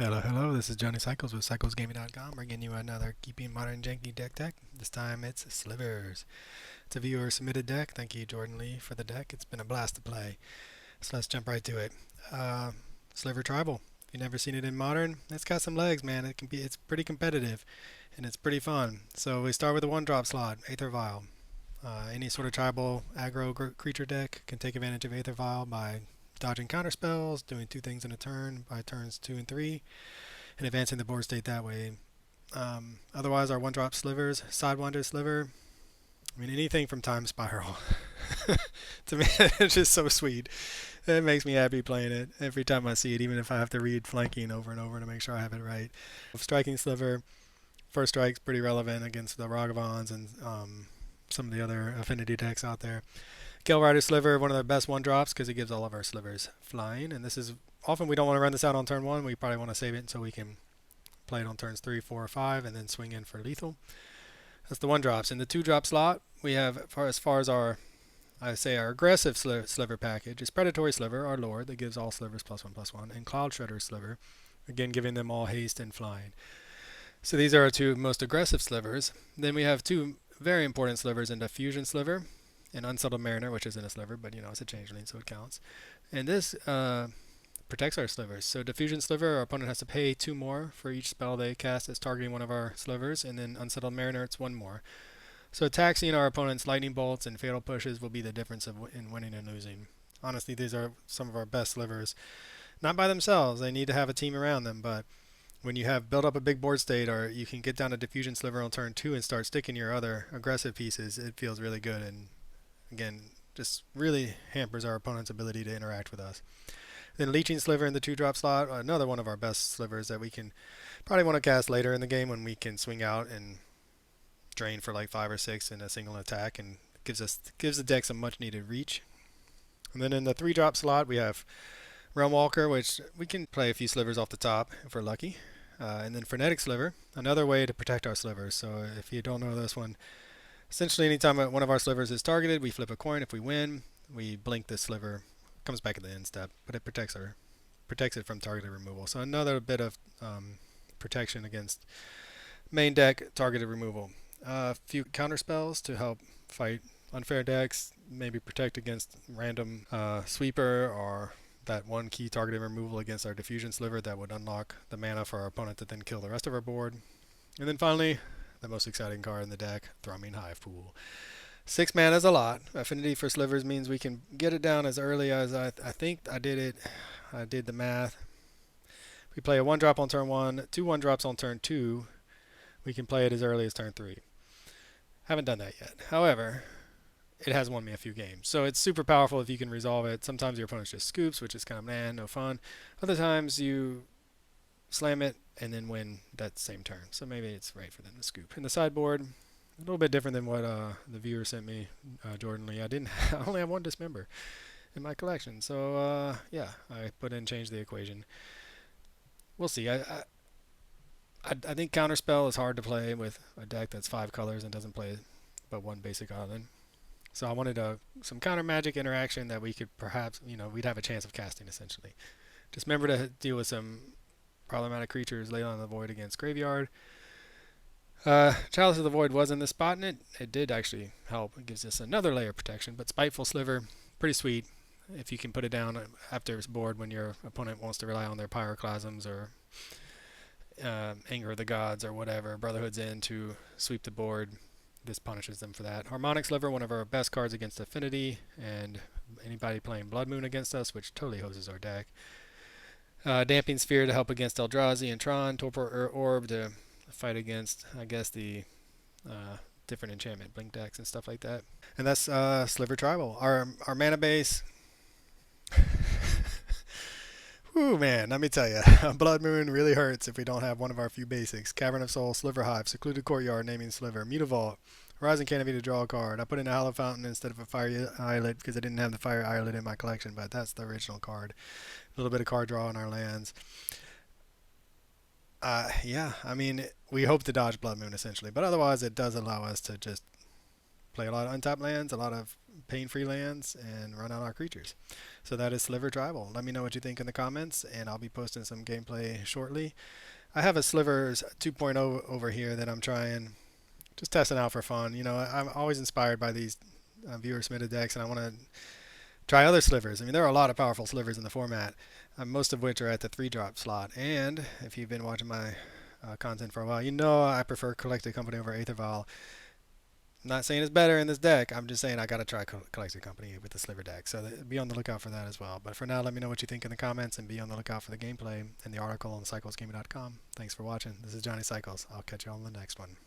Hello, hello, this is Johnny Cycles with CyclesGaming.com, bringing you another Keeping Modern Janky deck tech. This time it's Slivers. It's a viewer submitted deck. Thank you, Jordan Lee, for the deck. It's been a blast to play. So let's jump right to it. Sliver Tribal. If you've never seen it in Modern, it's got some legs, man. It's pretty competitive, and it's pretty fun. So we start with a one-drop slot, Aether Vial. Any sort of tribal aggro creature deck can take advantage of Aether Vial by dodging counter spells, doing two things in a turn by turns 2 and 3, and advancing the board state that way. Otherwise, our one-drop Slivers, Sidewinder Sliver, I mean, anything from Time Spiral. To me, it's just so sweet. It makes me happy playing it every time I see it, even if I have to read flanking over and over to make sure I have it right. Striking Sliver, first strike's pretty relevant against the Ragavans and some of the other affinity decks out there. Kill Rider Sliver, one of the best one drops because it gives all of our slivers flying. And this is often we don't want to run this out on turn 1. We probably want to save it until we can play it on turns 3, 4, or 5 and then swing in for lethal. That's the one drops. In the two drop slot, we have as far as our aggressive sliver package is Predatory Sliver, our lord, that gives all slivers +1/+1, and Cloud Shredder Sliver, again giving them all haste and flying. So these are our two most aggressive slivers. Then we have two very important slivers in the Fusion Sliver and Unsettled Mariner, which isn't a sliver, but it's a changeling, so it counts. And this protects our slivers. So Diffusion Sliver, our opponent has to pay 2 more for each spell they cast as targeting one of our slivers, and then Unsettled Mariner, it's 1 more. So taxing our opponent's lightning bolts and fatal pushes will be the difference in winning and losing. Honestly, these are some of our best slivers. Not by themselves, they need to have a team around them, but when you have built up a big board state, or you can get down to Diffusion Sliver on turn 2 and start sticking your other aggressive pieces, it feels really good, and again, just really hampers our opponent's ability to interact with us. Then Leeching Sliver in the 2-drop slot, another one of our best slivers that we can probably want to cast later in the game when we can swing out and drain for like 5 or 6 in a single attack, and gives the deck some much needed reach. And then in the 3-drop slot, we have Realm Walker, which we can play a few slivers off the top if we're lucky. And then Frenetic Sliver, another way to protect our slivers. So if you don't know this one, essentially anytime one of our slivers is targeted, we flip a coin. If we win, we blink this sliver. Comes back at the end step, but it protects it from targeted removal. So another bit of protection against main deck targeted removal. A few counter spells to help fight unfair decks, maybe protect against random sweeper or that one key targeted removal against our Diffusion Sliver that would unlock the mana for our opponent to then kill the rest of our board. And then finally, the most exciting card in the deck, Thrumming Hivepool. 6 mana is a lot. Affinity for slivers means we can get it down as early as I think I did it. I did the math. We play a 1-drop on turn 1, 2 1-drops on turn 2. We can play it as early as turn 3. Haven't done that yet. However, it has won me a few games. So it's super powerful if you can resolve it. Sometimes your opponent just scoops, which is kind of no fun. Other times you slam it and then win that same turn. So maybe it's right for them to scoop. In the sideboard, a little bit different than what the viewer sent me, Jordan Lee. I only have 1 Dismember in my collection. So yeah, I changed the equation. We'll see. I think Counterspell is hard to play with a deck that's 5 colors and doesn't play but 1 basic island. So I wanted some counter magic interaction that we could perhaps, we'd have a chance of casting essentially. Just remember to deal with some problematic creatures late on the void against Graveyard. Chalice of the Void was in this spot, and it did actually help. It gives us another layer of protection, but Spiteful Sliver, pretty sweet if you can put it down after it's board when your opponent wants to rely on their Pyroclasms or Anger of the Gods or whatever, Brotherhood's End to sweep the board. This punishes them for that. Harmonic Sliver, one of our best cards against Affinity, and anybody playing Blood Moon against us, which totally hoses our deck. Damping Sphere to help against Eldrazi and Tron. Torpor Orb to fight against, I guess, the different enchantment blink decks and stuff like that. And that's Sliver Tribal. Our mana base. Whew, man, let me tell you, Blood Moon really hurts if we don't have one of our few basics. Cavern of Souls, Sliver Hive, Secluded Courtyard, naming Sliver, Mutavault, Horizon Canopy to draw a card. I put in a Hollow Fountain instead of a Fire Islet because I didn't have the Fire Islet in my collection, but that's the original card. A little bit of card draw on our lands. Yeah, I mean, we hope to dodge Blood Moon essentially, but otherwise it does allow us to just play a lot of untapped lands, a lot of pain-free lands, and run out our creatures. So that is Sliver Tribal. Let me know what you think in the comments, and I'll be posting some gameplay shortly. I have a Slivers 2.0 over here that I'm trying, just testing out for fun. You know, I'm always inspired by these viewer-submitted decks, and I want to try other Slivers. I mean, there are a lot of powerful Slivers in the format, most of which are at the 3-drop slot. And if you've been watching my content for a while, you know I prefer Collected Company over Aetherval. I'm not saying it's better in this deck. I'm just saying I gotta try Collected Company with the Sliver deck. So be on the lookout for that as well. But for now, let me know what you think in the comments, and be on the lookout for the gameplay and the article on cyclesgaming.com. Thanks for watching. This is Johnny Cycles. I'll catch you all in the next one.